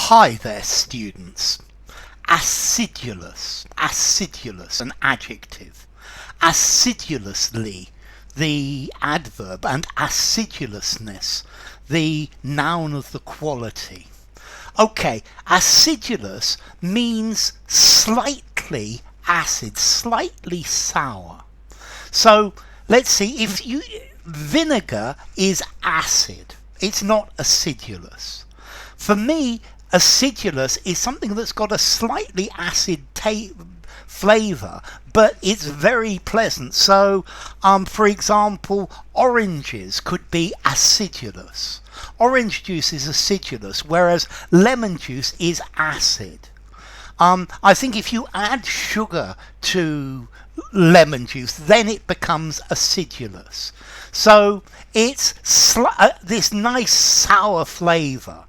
Hi there, students. Acidulous, an adjective. Acidulously, the adverb, and acidulousness, the noun of the quality. Okay, acidulous means slightly acid, slightly sour. So let's see, vinegar is acid, it's not acidulous. For me, acidulous is something that's got a slightly acid flavour, but it's very pleasant. So, for example, oranges could be acidulous. Orange juice is acidulous, whereas lemon juice is acid. I think if you add sugar to lemon juice, then it becomes acidulous. So it's this nice sour flavour.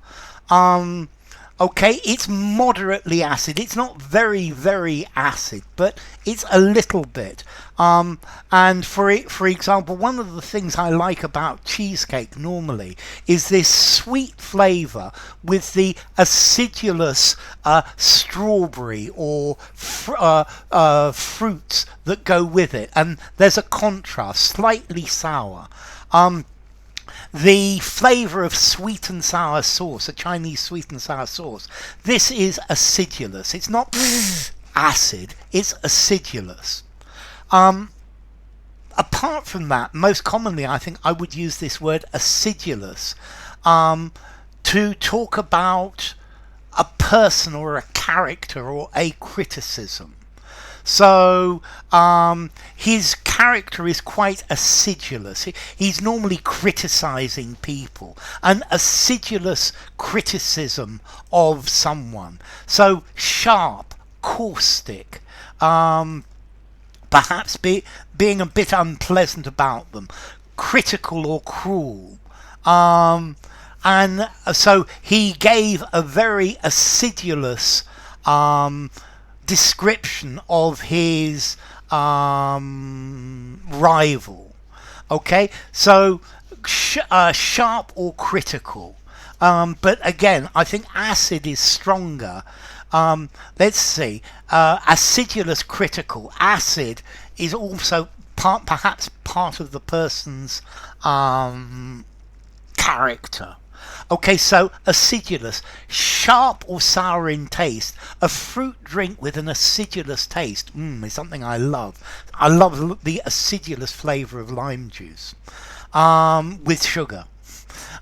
Okay, it's moderately acid. It's not very, very acid, but it's a little bit. And for example, one of the things I like about cheesecake normally is this sweet flavour with the acidulous strawberry or fruits that go with it. And there's a contrast, slightly sour. The flavour of sweet and sour sauce, a Chinese sweet and sour sauce, this is acidulous. It's not acid, it's acidulous. Apart from that, most commonly I think I would use this word acidulous to talk about a person or a character or a criticism. So his character is quite acidulous. He's normally criticising people, an acidulous criticism of someone. So sharp, caustic, perhaps being a bit unpleasant about them, critical or cruel. And so he gave a very acidulous description of his rival. Okay, so sharp or critical, but again I think acid is stronger. Let's see, acidulous, critical. Acid is also perhaps part of the person's character. Okay, so acidulous, sharp or sour in taste. A fruit drink with an acidulous taste is something I love. I love the acidulous flavour of lime juice with sugar.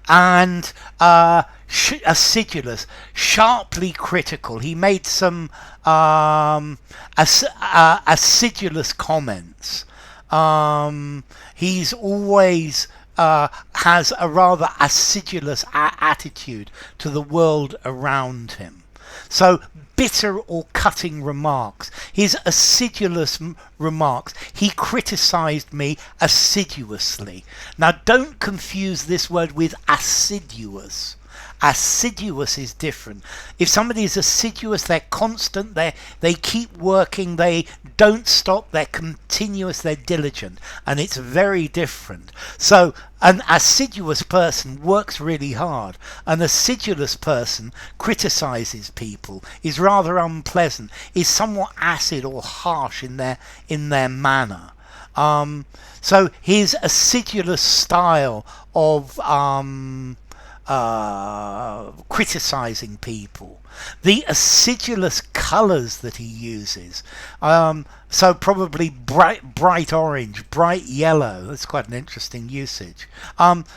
And acidulous, sharply critical. He made some acidulous comments. He's always has a rather acidulous attitude to the world around him. So bitter or cutting remarks. His acidulous remarks. He criticised me aciduously. Now don't confuse this word with aciduous. Aciduous is different. If somebody is assiduous, they're constant, they keep working, they don't stop, they're continuous, they're diligent, and it's very different. So an assiduous person works really hard. An acidulous person criticises people, is rather unpleasant, is somewhat acid or harsh in their manner. So his acidulous style of criticising people, the acidulous colours that he uses, so probably bright orange, bright yellow. That's quite an interesting usage.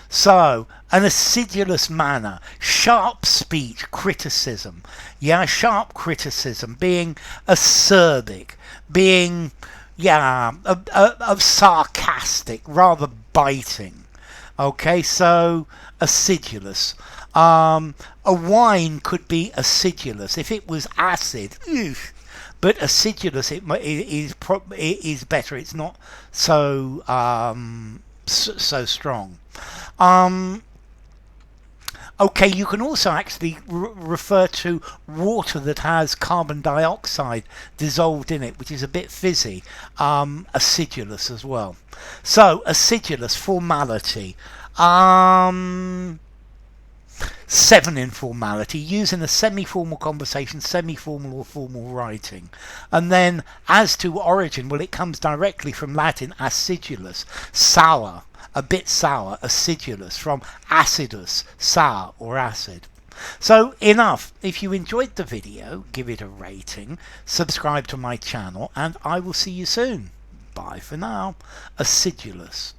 So an acidulous manner, sharp speech, criticism, sharp criticism, being acerbic, being of sarcastic, rather biting. Okay, so acidulous. A wine could be acidulous if it was acid, but acidulous is better. It's not so so strong. Okay, you can also actually refer to water that has carbon dioxide dissolved in it, which is a bit fizzy, acidulous as well. So acidulous, formality. 7, informality, using a semi-formal conversation, semi-formal or formal writing. And then as to origin, well, it comes directly from Latin acidulous, sour, a bit sour, acidulous, from acidus, sour or acid. So enough. If you enjoyed the video, give it a rating, subscribe to my channel, and I will see you soon. Bye for now. Acidulous.